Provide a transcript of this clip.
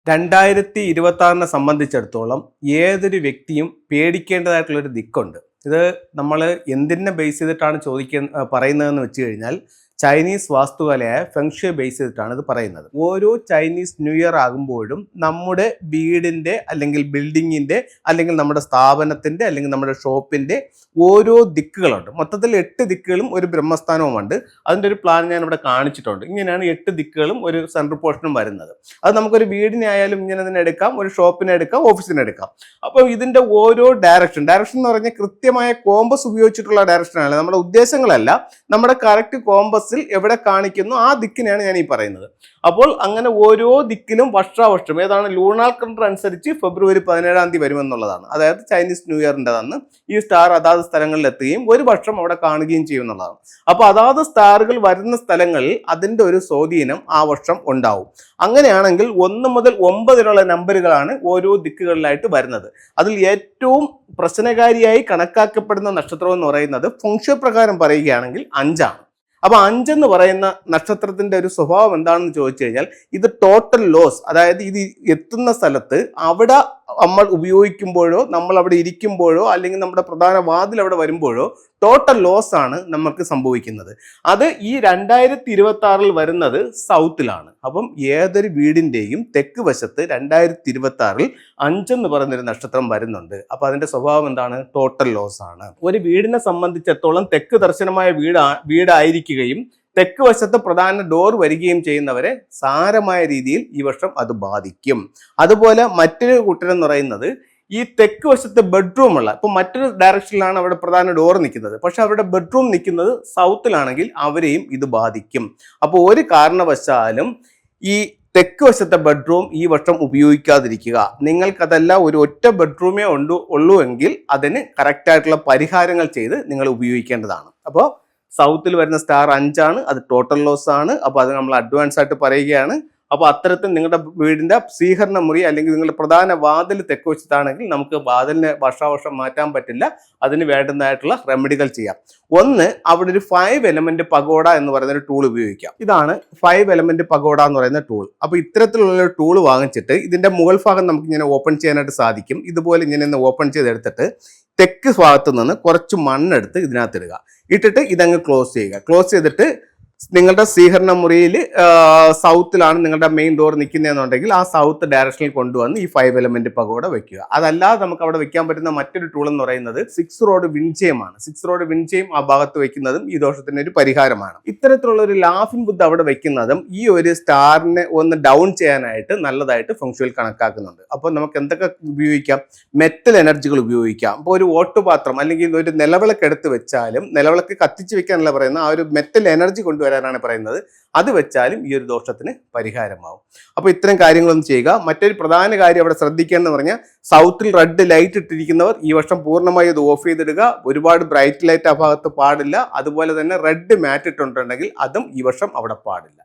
2026 സംബന്ധിച്ചിടത്തോളം ഏതൊരു വ്യക്തിയും പേടിക്കേണ്ടതായിട്ടുള്ളൊരു ദിക്കുണ്ട്. ഇത് നമ്മൾ എന്തിനെ ബേസ് ചെയ്തിട്ടാണ് പറയുന്നതെന്ന് വെച്ച് കഴിഞ്ഞാൽ ചൈനീസ് വാസ്തുകലയായ ഫെങ്ഷുയെ ബേസ് ചെയ്തിട്ടാണ് ഇത് പറയുന്നത്. ഓരോ ചൈനീസ് ന്യൂ ഇയർ ആകുമ്പോഴും നമ്മുടെ വീടിൻ്റെ അല്ലെങ്കിൽ ബിൽഡിങ്ങിൻ്റെ അല്ലെങ്കിൽ നമ്മുടെ സ്ഥാപനത്തിൻ്റെ അല്ലെങ്കിൽ നമ്മുടെ ഷോപ്പിൻ്റെ ഓരോ ദിക്കുകളുണ്ട്. മൊത്തത്തിൽ 8 ദിക്കുകളും ഒരു ബ്രഹ്മസ്ഥാനവുമുണ്ട്. അതിൻ്റെ ഒരു പ്ലാൻ ഞാൻ ഇവിടെ കാണിച്ചിട്ടുണ്ട്. ഇങ്ങനെയാണ് 8 ദിക്കുകളും ഒരു സെൻട്രൽ പോർഷനും വരുന്നത്. അത് നമുക്കൊരു വീടിനെ ആയാലും ഇങ്ങനെ തന്നെ എടുക്കാം, ഒരു ഷോപ്പിനെ എടുക്കാം, ഓഫീസിനെ എടുക്കാം. അപ്പോൾ ഇതിൻ്റെ ഓരോ ഡയറക്ഷൻ എന്ന് പറഞ്ഞാൽ കൃത്യമായ കോമ്പസ് ഉപയോഗിച്ചിട്ടുള്ള ഡയറക്ഷനാണ്. നമ്മുടെ ഉദ്ദേശങ്ങളല്ല, നമ്മുടെ കറക്റ്റ് കോമ്പസിൽ എവിടെ കാണിക്കുന്നു ആ ദിക്കിനെയാണ് ഞാൻ ഈ പറയുന്നത്. അപ്പോൾ അങ്ങനെ ഓരോ ദിക്കിലും വർഷാവർഷം ഏതാണ് ലൂണാർ കലണ്ടർ അനുസരിച്ച് ഫെബ്രുവരി 17 വരുമെന്നുള്ളതാണ്. അതായത് ചൈനീസ് ന്യൂ ഇയറിൻ്റെ അന്ന് ഈ സ്റ്റാർ അതാത് സ്ഥലങ്ങളിൽ എത്തുകയും ഒരു വർഷം അവിടെ കാണുകയും ചെയ്യുമെന്നുള്ളതാണ്. അപ്പോൾ അതാത് സ്റ്റാറുകൾ വരുന്ന സ്ഥലങ്ങളിൽ അതിൻ്റെ ഒരു സ്വാധീനം ആ വർഷം ഉണ്ടാവും. അങ്ങനെയാണെങ്കിൽ 1 മുതൽ 9 നമ്പറുകളാണ് ഓരോ ദിക്കുകളിലായിട്ട് വരുന്നത്. അതിൽ ഏറ്റവും പ്രശ്നകാരിയായി കണക്കാക്കപ്പെടുന്ന നക്ഷത്രം എന്ന് പറയുന്നത് ഫെങ്ഷു പ്രകാരം പറയുകയാണെങ്കിൽ 5 ആണ്. അപ്പൊ 5 എന്ന് പറയുന്ന നക്ഷത്രത്തിന്റെ ഒരു സ്വഭാവം എന്താണെന്ന് ചോദിച്ചു കഴിഞ്ഞാൽ ഇത് ടോട്ടൽ ലോസ്, അതായത് ഇത് എത്തുന്ന സ്ഥലത്ത് അവിടെ നമ്മൾ ഉപയോഗിക്കുമ്പോഴോ നമ്മൾ അവിടെ ഇരിക്കുമ്പോഴോ അല്ലെങ്കിൽ നമ്മുടെ പ്രധാന വാതിൽ അവിടെ വരുമ്പോഴോ ടോട്ടൽ ലോസ് ആണ് നമുക്ക് സംഭവിക്കുന്നത്. അത് ഈ 2026 വരുന്നത് സൗത്തിലാണ്. അപ്പം ഏതൊരു വീടിൻ്റെയും തെക്ക് വശത്ത് 2026 5 എന്ന് പറയുന്നൊരു നക്ഷത്രം വരുന്നുണ്ട്. അപ്പൊ അതിന്റെ സ്വഭാവം എന്താണ്? ടോട്ടൽ ലോസ് ആണ്. ഒരു വീടിനെ സംബന്ധിച്ചിടത്തോളം തെക്ക് ദർശനമായ വീടായിരിക്കുകയും തെക്ക് വശത്ത് പ്രധാന ഡോർ വരികയും ചെയ്യുന്നവരെ സാരമായ രീതിയിൽ ഈ വർഷം അത് ബാധിക്കും. അതുപോലെ മറ്റൊരു കൂട്ടരെന്ന് പറയുന്നത് ഈ തെക്ക് വശത്ത് ബെഡ്റൂം ഉള്ള, ഇപ്പൊ മറ്റൊരു ഡയറക്ഷനിലാണ് അവിടെ പ്രധാന ഡോർ നിൽക്കുന്നത്, പക്ഷെ അവരുടെ ബെഡ്റൂം നിൽക്കുന്നത് സൗത്തിലാണെങ്കിൽ അവരെയും ഇത് ബാധിക്കും. അപ്പോൾ ഒരു കാരണവശാലും ഈ തെക്ക് വശത്തെ ബെഡ്റൂം ഈ വർഷം ഉപയോഗിക്കാതിരിക്കുക. നിങ്ങൾക്കതല്ല ഒരു ഒറ്റ ബെഡ്റൂമേ ഉള്ളൂ എങ്കിൽ അതിന് കറക്റ്റായിട്ടുള്ള പരിഹാരങ്ങൾ ചെയ്ത് നിങ്ങൾ ഉപയോഗിക്കേണ്ടതാണ്. അപ്പോൾ സൗത്തിൽ വരുന്ന സ്റ്റാർ 5 ആണ്, അത് ടോട്ടൽ ലോസ് ആണ്. അപ്പോൾ അത് നമ്മൾ അഡ്വാൻസ് ആയിട്ട് പറയുകയാണ്. അപ്പോൾ അത്തരത്തിൽ നിങ്ങളുടെ വീടിൻ്റെ സ്വീകരണ മുറി അല്ലെങ്കിൽ നിങ്ങളുടെ പ്രധാന വാതിൽ തെക്ക് വശത്താണെങ്കിൽ നമുക്ക് വാതിലിനെ വർഷാവർഷം മാറ്റാൻ പറ്റില്ല. അതിന് വേണ്ടുന്നതായിട്ടുള്ള റെമഡികൾ ചെയ്യാം. ഒന്ന്, അവിടെ ഒരു 5 എലമെന്റ് പഗോഡ എന്ന് പറയുന്ന ഒരു ടൂൾ ഉപയോഗിക്കാം. ഇതാണ് 5 എലമെന്റ് പഗോഡ എന്ന് പറയുന്ന ടൂൾ. അപ്പോൾ ഇത്തരത്തിലുള്ള ഒരു ടൂൾ വാങ്ങിച്ചിട്ട് ഇതിന്റെ മുകൾ ഭാഗം നമുക്ക് ഇങ്ങനെ ഓപ്പൺ ചെയ്യാനായിട്ട് സാധിക്കും. ഇതുപോലെ ഇങ്ങനെ ഒന്ന് ഓപ്പൺ ചെയ്തെടുത്തിട്ട് തെക്ക് ഭാഗത്ത് നിന്ന് കുറച്ച് മണ്ണെടുത്ത് ഇതിനകത്തിടുക. ഇട്ടിട്ട് ഇതങ്ങ് ക്ലോസ് ചെയ്യുക. ക്ലോസ് ചെയ്തിട്ട് നിങ്ങളുടെ സ്വീകരണ മുറിയിൽ സൗത്തിലാണ് നിങ്ങളുടെ മെയിൻ ഡോർ നിൽക്കുന്നതെന്നുണ്ടെങ്കിൽ ആ സൗത്ത് ഡയറക്ഷനിൽ കൊണ്ടുവന്ന് ഈ 5 എലമെന്റ് പഗോഡ വെക്കുക. അതല്ലാതെ നമുക്ക് അവിടെ വെക്കാൻ പറ്റുന്ന മറ്റൊരു ടൂൾ എന്ന് പറയുന്നത് 6 റോഡ് വിൻചയമാണ്. 6 റോഡ് വിൻചയം ആ ഭാഗത്ത് വെക്കുന്നതും ഈ ദോഷത്തിന് ഒരു പരിഹാരമാണ്. ഇത്തരത്തിലുള്ള ഒരു ലാഫിംഗ് ബുദ്ധ അവിടെ വെക്കുന്നതും ഈ ഒരു സ്റ്റാറിനെ ഒന്ന് ഡൗൺ ചെയ്യാനായിട്ട് നല്ലതായിട്ട് ഫെങ്ഷുവിൽ കണക്കാക്കുന്നുണ്ട്. അപ്പോൾ നമുക്ക് എന്തൊക്കെ ഉപയോഗിക്കാം? മെറ്റൽ എനർജികൾ ഉപയോഗിക്കാം. അപ്പോൾ ഒരു ഓട്ടുപാത്രം അല്ലെങ്കിൽ ഒരു നിലവിളക്ക് എടുത്ത് വെച്ചാലും, നിലവിളക്ക് കത്തിച്ച് വെക്കാനല്ല പറയുന്നത്, ആ ഒരു മെറ്റൽ എനർജി കൊണ്ടുവരാനാണ് പറയുന്നത്. അത് വെച്ചാലും ഈ ഒരു ദോഷത്തിന് പരിഹാരമാവും. അപ്പോൾ ഇത്തരം കാര്യങ്ങളൊന്നും ചെയ്യുക. മറ്റൊരു പ്രധാന കാര്യം അവിടെ ശ്രദ്ധിക്കേണ്ടതെന്ന് പറഞ്ഞാൽ സൗത്തിൽ റെഡ് ലൈറ്റ് ഇട്ടിരിക്കുന്നവർ ഈ വർഷം പൂർണ്ണമായി അത് ഓഫ് ചെയ്തിടുക. ഒരുപാട് ബ്രൈറ്റ് ലൈറ്റ് ആ ഭാഗത്ത് പാടില്ല. അതുപോലെ തന്നെ റെഡ് മാറ്റ് ഇട്ടിട്ടുണ്ടെങ്കിൽ അതും ഈ വർഷം അവിടെ പാടില്ല.